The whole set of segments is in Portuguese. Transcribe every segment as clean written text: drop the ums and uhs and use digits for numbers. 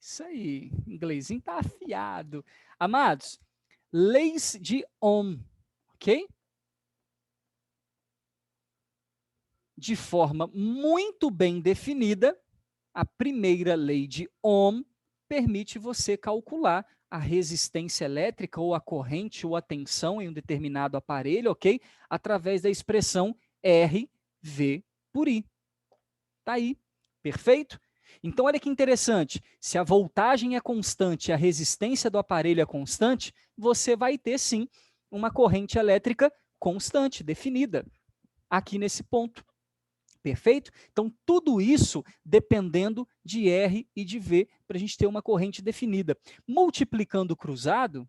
Isso aí, o inglesinho tá afiado. Amados, leis de Ohm, ok? De forma muito bem definida, a primeira lei de Ohm permite você calcular a resistência elétrica ou a corrente ou a tensão em um determinado aparelho, ok? Através da expressão RV por I. Tá aí, perfeito? Então, olha que interessante, se a voltagem é constante e a resistência do aparelho é constante, você vai ter, sim, uma corrente elétrica constante, definida, aqui nesse ponto. Perfeito? Então, tudo isso dependendo de R e de V, para a gente ter uma corrente definida. Multiplicando o cruzado,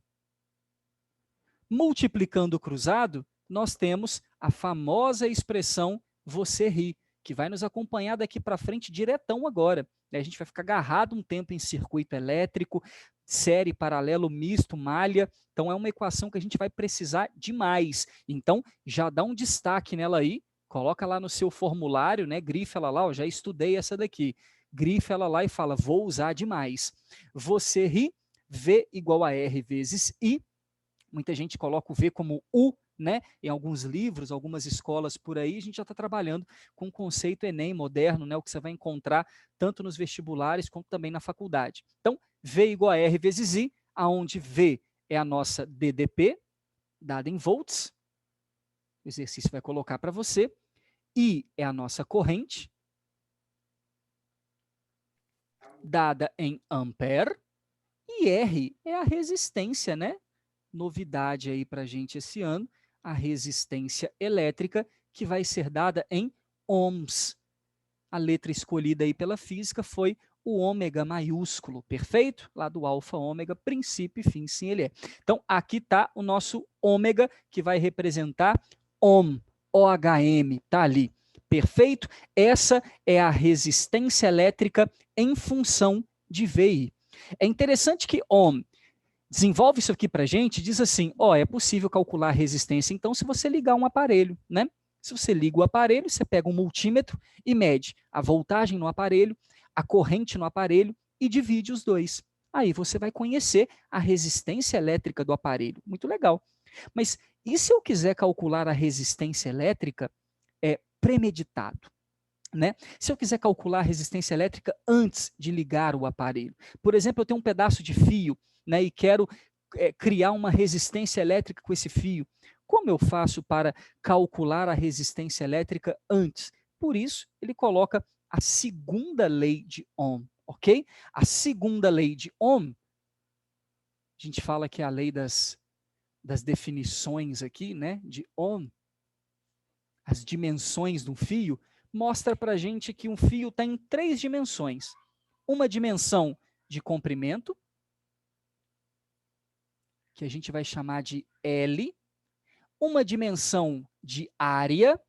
nós temos a famosa expressão você ri, que vai nos acompanhar daqui para frente diretão agora. A gente vai ficar agarrado um tempo em circuito elétrico, série, paralelo, misto, malha. Então, é uma equação que a gente vai precisar demais. Então, já dá um destaque nela aí, coloca lá no seu formulário, né? Grifa ela lá, eu já estudei essa daqui. Grifa ela lá e fala, vou usar demais. Você ri, V igual a R vezes I. Muita gente coloca o V como U, né? Em alguns livros, algumas escolas por aí, a gente já está trabalhando com o conceito Enem moderno, né? O que você vai encontrar tanto nos vestibulares quanto também na faculdade. Então, V igual a R vezes I, aonde V é a nossa DDP, dada em volts, o exercício vai colocar para você, I é a nossa corrente, dada em ampere, e R é a resistência, né? Novidade aí para a gente esse ano, a resistência elétrica, que vai ser dada em ohms. A letra escolhida aí pela física foi o ômega maiúsculo, perfeito? Lá do alfa, ômega, princípio e fim, sim ele é. Então, aqui está o nosso ômega, que vai representar ohm, OHM, tá ali, perfeito? Essa é a resistência elétrica em função de VI. É interessante que ohm desenvolve isso aqui para a gente, diz assim, é possível calcular a resistência, então, se você ligar um aparelho, né? Se você liga o aparelho, você pega um multímetro e mede a voltagem no aparelho, a corrente no aparelho e divide os dois. Aí você vai conhecer a resistência elétrica do aparelho. Muito legal. Mas e se eu quiser calcular a resistência elétrica premeditado? Né? Se eu quiser calcular a resistência elétrica antes de ligar o aparelho, por exemplo, eu tenho um pedaço de fio, né, e quero criar uma resistência elétrica com esse fio. Como eu faço para calcular a resistência elétrica antes? Por isso, ele coloca a segunda lei de Ohm, ok? A segunda lei de Ohm, a gente fala que é a lei das definições aqui, né, de Ohm, as dimensões de um fio, mostra para a gente que um fio está em 3 dimensões. Uma dimensão de comprimento, que a gente vai chamar de L, uma dimensão de área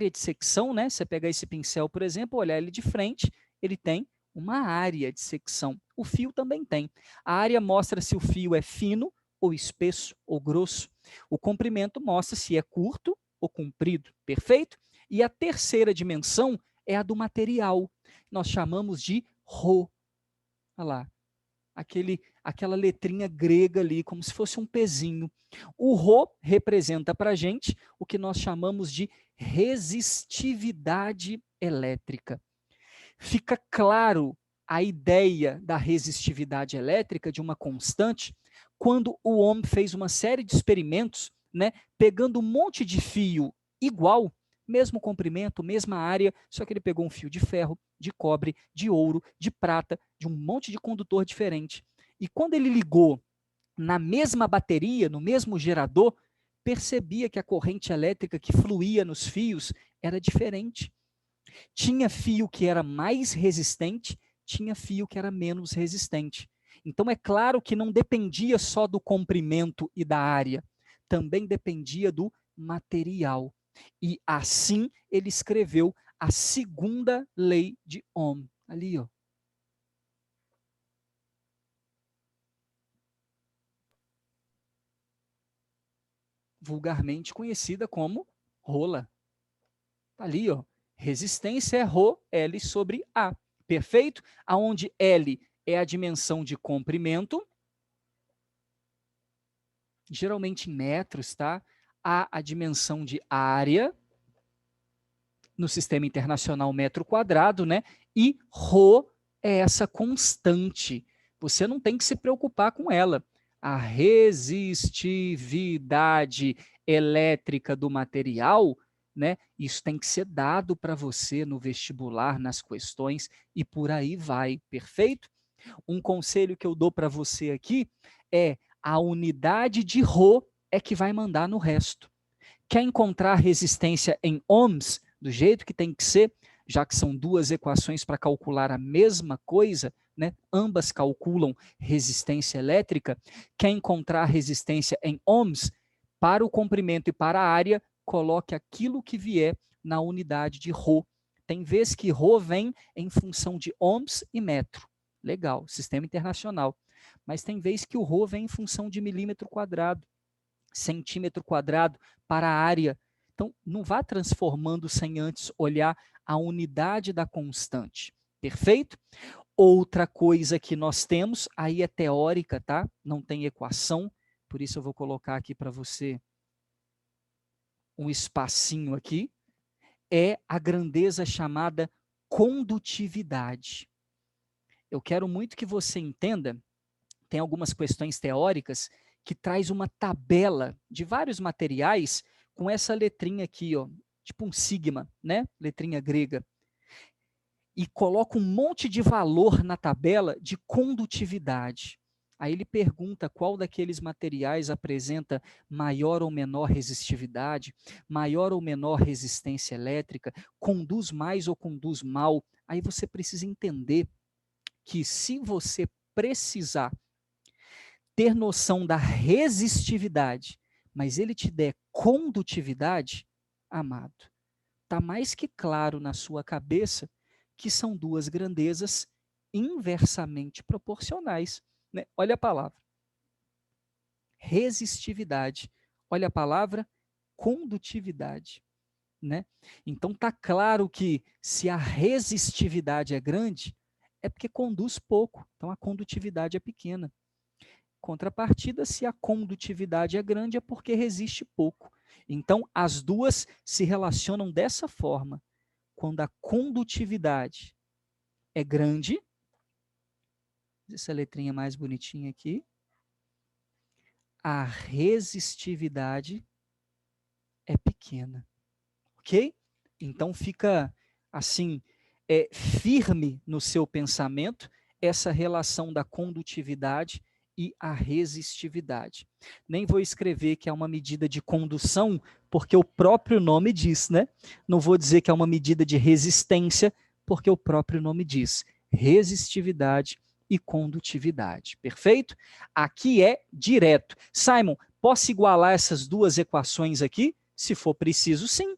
de secção, né? Você pegar esse pincel, por exemplo, olhar ele de frente, ele tem uma área de secção. O fio também tem. A área mostra se o fio é fino, ou espesso, ou grosso. O comprimento mostra se é curto ou comprido. Perfeito? E a terceira dimensão é a do material. Nós chamamos de ρ. Olha lá, aquela letrinha grega ali, como se fosse um pezinho. O Rho representa para a gente o que nós chamamos de resistividade elétrica. Fica claro a ideia da resistividade elétrica de uma constante quando o homem fez uma série de experimentos, né, pegando um monte de fio igual, mesmo comprimento, mesma área, só que ele pegou um fio de ferro, de cobre, de ouro, de prata, de um monte de condutor diferente. E quando ele ligou na mesma bateria, no mesmo gerador, percebia que a corrente elétrica que fluía nos fios era diferente. Tinha fio que era mais resistente, tinha fio que era menos resistente. Então, é claro que não dependia só do comprimento e da área, também dependia do material. E assim ele escreveu a segunda lei de Ohm. Ali, ó. Vulgarmente conhecida como rola. Tá ali, ó. Resistência é Rho, L sobre A. Perfeito? Aonde L é a dimensão de comprimento, geralmente em metros, tá? Há a dimensão de área, no sistema internacional metro quadrado, né? E ρ é essa constante. Você não tem que se preocupar com ela. A resistividade elétrica do material, né? Isso tem que ser dado para você no vestibular, nas questões e por aí vai, perfeito? Um conselho que eu dou para você aqui é a unidade de ρ é que vai mandar no resto. Quer encontrar resistência em ohms, do jeito que tem que ser, já que são duas equações para calcular a mesma coisa, né? Ambas calculam resistência elétrica. Quer encontrar resistência em ohms? Para o comprimento e para a área, coloque aquilo que vier na unidade de ρ. Tem vezes que ρ vem em função de ohms e metro. Legal, sistema internacional. Mas tem vezes que o ρ vem em função de milímetro quadrado, centímetro quadrado para a área. Então, não vá transformando sem antes olhar a unidade da constante. Perfeito? Outra coisa que nós temos, aí é teórica, tá? Não tem equação, por isso eu vou colocar aqui para você um espacinho aqui, é a grandeza chamada condutividade. Eu quero muito que você entenda, tem algumas questões teóricas que traz uma tabela de vários materiais com essa letrinha aqui, ó, tipo um sigma, né? Letrinha grega. E coloca um monte de valor na tabela de condutividade. Aí ele pergunta qual daqueles materiais apresenta maior ou menor resistividade, maior ou menor resistência elétrica, conduz mais ou conduz mal. Aí você precisa entender que se você precisar ter noção da resistividade, mas ele te der condutividade, amado, está mais que claro na sua cabeça que são duas grandezas inversamente proporcionais. Né? Olha a palavra. Resistividade. Olha a palavra condutividade. Né? Então está claro que se a resistividade é grande, é porque conduz pouco. Então a condutividade é pequena. Contrapartida, se a condutividade é grande, é porque resiste pouco. Então, as duas se relacionam dessa forma. Quando a condutividade é grande, essa letrinha mais bonitinha aqui, a resistividade é pequena. Ok? Então, fica assim, firme no seu pensamento essa relação da condutividade e a resistividade. Nem vou escrever que é uma medida de condução, porque o próprio nome diz, né? Não vou dizer que é uma medida de resistência, porque o próprio nome diz. Resistividade e condutividade. Perfeito? Aqui é direto. Simon, posso igualar essas duas equações aqui? Se for preciso, sim.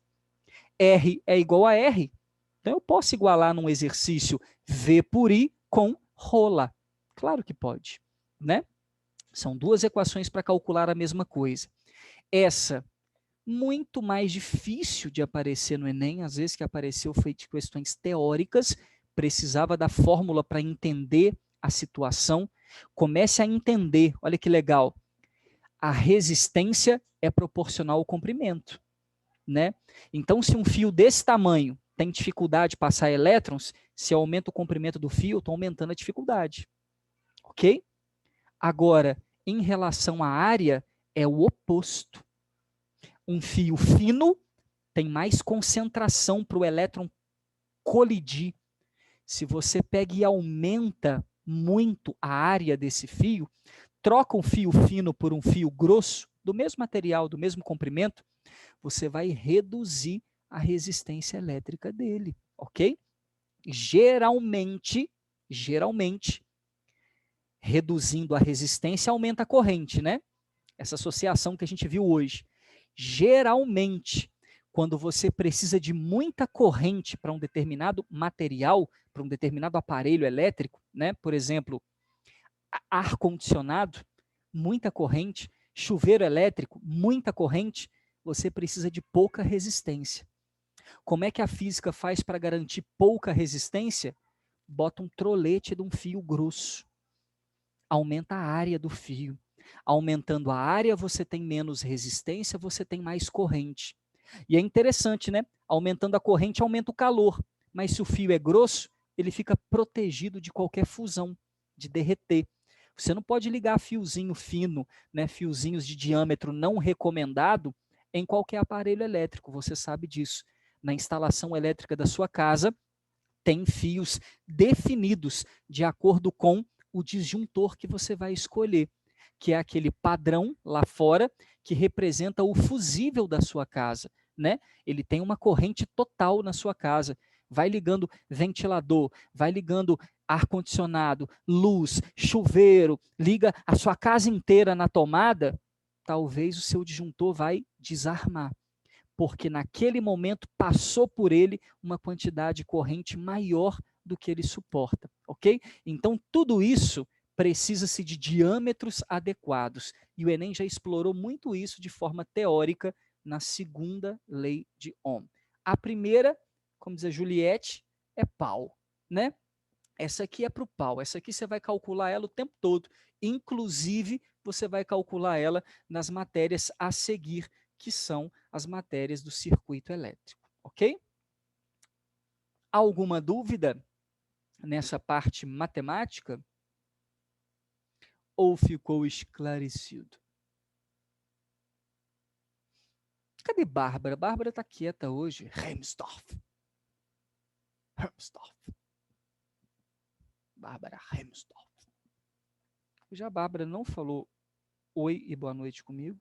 R é igual a R. Então, eu posso igualar num exercício V por I com ρ. Claro que pode, né? São duas equações para calcular a mesma coisa. Essa, muito mais difícil de aparecer no Enem, às vezes que apareceu foi de questões teóricas, precisava da fórmula para entender a situação. Comece a entender, olha que legal, a resistência é proporcional ao comprimento. Né? Então, se um fio desse tamanho tem dificuldade de passar elétrons, se aumenta o comprimento do fio, eu estou aumentando a dificuldade. Ok? Agora, em relação à área, é o oposto. Um fio fino tem mais concentração para o elétron colidir. Se você pega e aumenta muito a área desse fio, troca um fio fino por um fio grosso, do mesmo material, do mesmo comprimento, você vai reduzir a resistência elétrica dele, ok? Geralmente, reduzindo a resistência, aumenta a corrente, né? Essa associação que a gente viu hoje. Geralmente, quando você precisa de muita corrente para um determinado material, para um determinado aparelho elétrico, né? Por exemplo, ar-condicionado, muita corrente, chuveiro elétrico, muita corrente, você precisa de pouca resistência. Como é que a física faz para garantir pouca resistência? bota um trolete de um fio grosso. Aumenta a área do fio. Aumentando a área, você tem menos resistência, você tem mais corrente. E é interessante, né? Aumentando a corrente, aumenta o calor. Mas se o fio é grosso, ele fica protegido de qualquer fusão, de derreter. Você não pode ligar fiozinho fino, né, fiozinhos de diâmetro não recomendado em qualquer aparelho elétrico, você sabe disso. Na instalação elétrica da sua casa, tem fios definidos de acordo com o disjuntor que você vai escolher, que é aquele padrão lá fora que representa o fusível da sua casa, né? Ele tem uma corrente total na sua casa. Vai ligando ventilador, vai ligando ar-condicionado, luz, chuveiro, liga a sua casa inteira na tomada, talvez o seu disjuntor vai desarmar, porque naquele momento passou por ele uma quantidade de corrente maior do que ele suporta, ok? Então, tudo isso precisa-se de diâmetros adequados, e o Enem já explorou muito isso de forma teórica na segunda lei de Ohm. A primeira, como diz a Juliette, é pau, né? Essa aqui é para o pau, essa aqui você vai calcular ela o tempo todo, inclusive você vai calcular ela nas matérias a seguir, que são as matérias do circuito elétrico, ok? Alguma dúvida nessa parte matemática? Ou ficou esclarecido? Cadê Bárbara? Bárbara está quieta hoje. Remsdorf. Bárbara Remsdorf. Já a Bárbara não falou oi e boa noite comigo.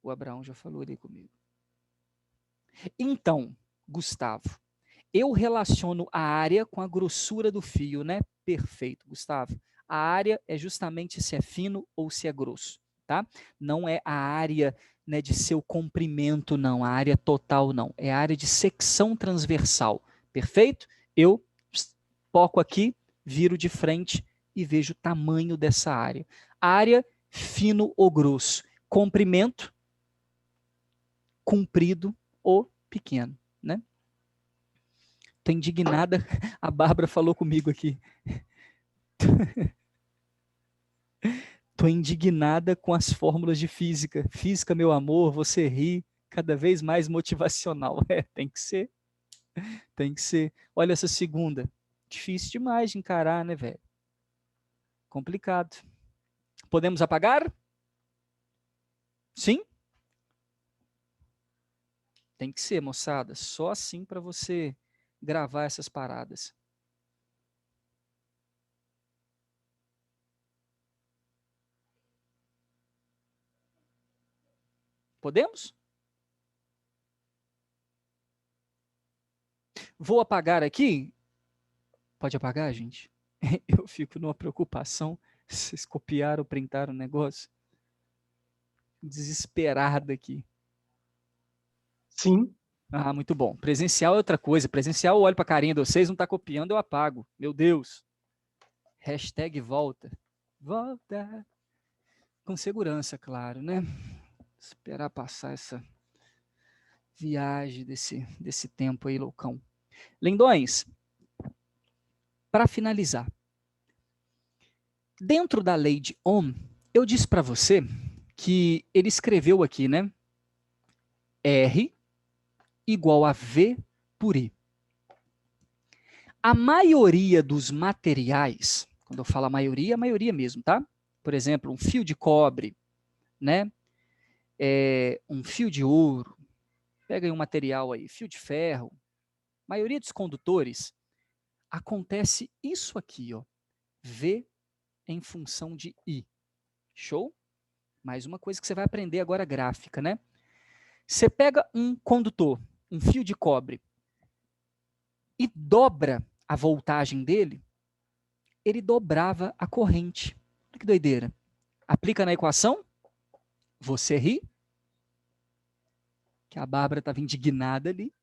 O Abraão já falou ali comigo. Então, Gustavo, eu relaciono a área com a grossura do fio, né? Perfeito, Gustavo. A área é justamente se é fino ou se é grosso, tá? Não é a área, né, de seu comprimento, não. A área total, não. É a área de secção transversal. Perfeito? Eu foco aqui, viro de frente e vejo o tamanho dessa área. Área, fino ou grosso. Comprimento, comprido ou pequeno, né? Tô indignada, a Bárbara falou comigo aqui. Tô indignada com as fórmulas de física. Física, meu amor, você ri, cada vez mais motivacional. É, tem que ser, tem que ser. Olha essa segunda. Difícil demais de encarar, né, velho? Complicado. Podemos apagar? Sim? Tem que ser, moçada. Só assim para você gravar essas paradas. Podemos? Vou apagar aqui. Pode apagar, gente? Eu fico numa preocupação. Vocês copiaram, printaram o negócio? Desesperado aqui. Sim. Ah, muito bom. Presencial é outra coisa. Presencial, eu olho para a carinha de vocês, não está copiando, eu apago. Meu Deus. Hashtag volta. Volta. Com segurança, claro, né? Esperar passar essa viagem desse tempo aí, loucão. Lindões, para finalizar. Dentro da lei de Ohm, eu disse para você que ele escreveu aqui, né? R igual a V por I. A maioria dos materiais, quando eu falo a maioria mesmo, tá? Por exemplo, um fio de cobre, né? Um fio de ouro, pega aí um material aí, fio de ferro, maioria dos condutores, acontece isso aqui, ó, V em função de I. Show? Mais uma coisa que você vai aprender agora, gráfica, né? Você pega um condutor, um fio de cobre, e dobra a voltagem dele, ele dobrava a corrente. Olha que doideira. Aplica na equação, você ri, que a Bárbara estava indignada ali,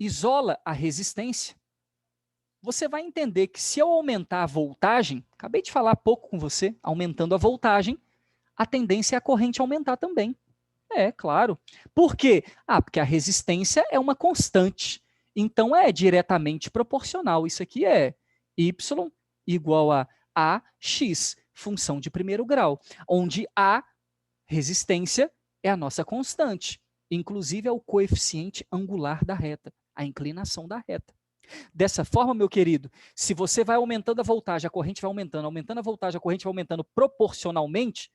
isola a resistência, você vai entender que se eu aumentar a voltagem, acabei de falar há pouco com você, aumentando a voltagem, a tendência é a corrente aumentar também. É, claro. Por quê? Ah, porque a resistência é uma constante. Então, é diretamente proporcional. Isso aqui é y igual a AX, função de primeiro grau, onde a resistência é a nossa constante. Inclusive, é o coeficiente angular da reta, a inclinação da reta. Dessa forma, meu querido, se você vai aumentando a voltagem, a corrente vai aumentando, aumentando a voltagem, a corrente vai aumentando proporcionalmente,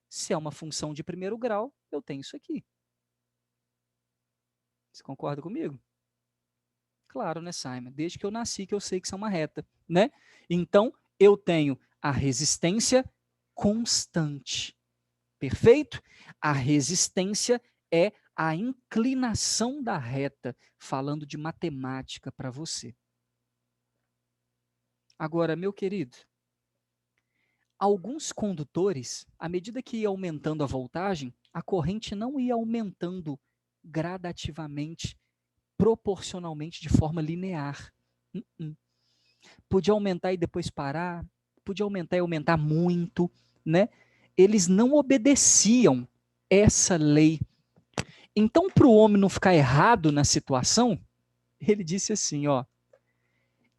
se é uma função de primeiro grau, eu tenho isso aqui. Você concorda comigo? Claro, né, Simon? Desde que eu nasci que eu sei que isso é uma reta, né? Então, eu tenho a resistência constante. Perfeito? A resistência é a inclinação da reta, falando de matemática para você. Agora, meu querido, alguns condutores, à medida que ia aumentando a voltagem, a corrente não ia aumentando gradativamente, proporcionalmente, de forma linear. Podia aumentar e depois parar, podia aumentar e aumentar muito, né? Eles não obedeciam essa lei. Então, para o homem não ficar errado na situação, ele disse assim, ó,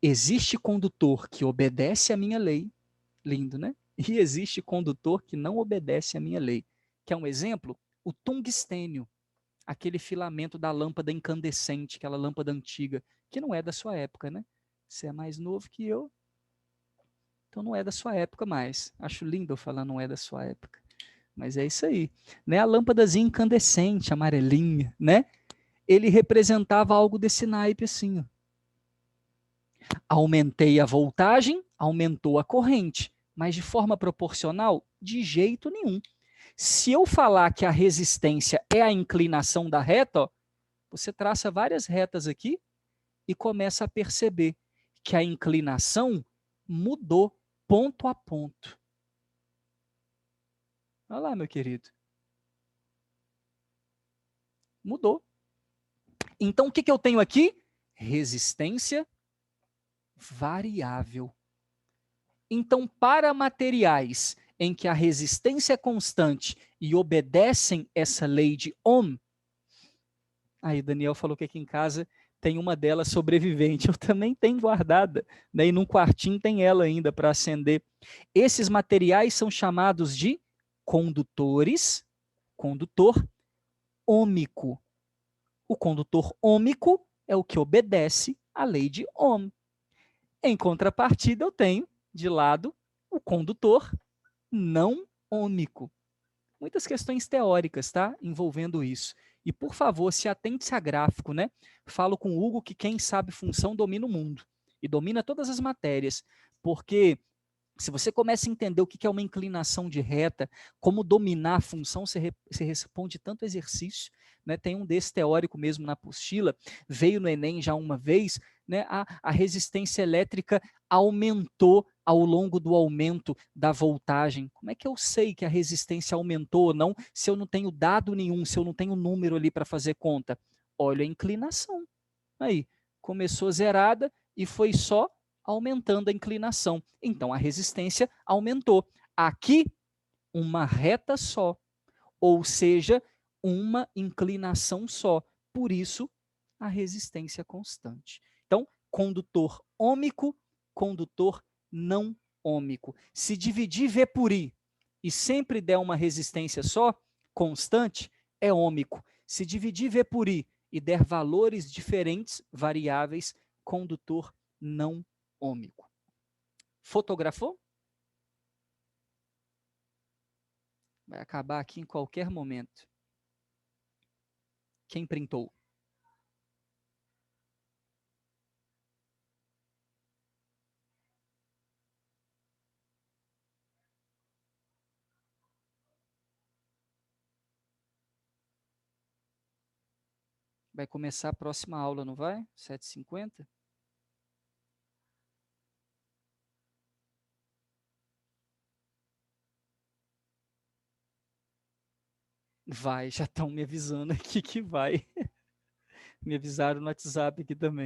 existe condutor que obedece à minha lei, lindo, né? E existe condutor que não obedece à minha lei. Quer um exemplo? O tungstênio, aquele filamento da lâmpada incandescente, aquela lâmpada antiga, que não é da sua época, né? Você é mais novo que eu, então não é da sua época mais. Acho lindo eu falar não é da sua época. Mas é isso aí. Né? A lâmpadazinha incandescente, amarelinha, né? Ele representava algo desse naipe assim. Ó. Aumentei a voltagem, aumentou a corrente. Mas de forma proporcional? De jeito nenhum. Se eu falar que a resistência é a inclinação da reta, ó, você traça várias retas aqui e começa a perceber que a inclinação mudou ponto a ponto. Olha lá, meu querido. Mudou. Então, o que eu tenho aqui? Resistência variável. Então, para materiais em que a resistência é constante e obedecem essa lei de Ohm, aí Daniel falou que aqui em casa tem uma delas sobrevivente, eu também tenho guardada, né? E num quartinho tem ela ainda para acender. Esses materiais são chamados de condutores, condutor ômico. O condutor ômico é o que obedece à lei de Ohm. Em contrapartida, eu tenho de lado o condutor não ômico. Muitas questões teóricas, tá? Envolvendo isso. E, por favor, se atente-se a gráfico, né? Falo com o Hugo que quem sabe função domina o mundo. E domina todas as matérias. Porque se você começa a entender o que é uma inclinação de reta, como dominar a função, você responde tanto exercício. Né? Tem um desse teórico mesmo na apostila, veio no Enem já uma vez, né? A resistência elétrica aumentou ao longo do aumento da voltagem. Como é que eu sei que a resistência aumentou ou não, se eu não tenho dado nenhum, se eu não tenho número ali para fazer conta? Olha a inclinação. Aí, começou zerada e foi só aumentando a inclinação. Então, a resistência aumentou. Aqui, uma reta só, ou seja, uma inclinação só. Por isso, a resistência constante. Então, condutor ômico, condutor não ômico. Se dividir V por I e sempre der uma resistência só, constante, é ômico. Se dividir V por I e der valores diferentes, variáveis, condutor não ômico. Fotografou? Vai acabar aqui em qualquer momento. Quem printou? Vai começar a próxima aula, não vai? 7h50? Vai, já estão me avisando aqui que vai. Me avisaram no WhatsApp aqui também.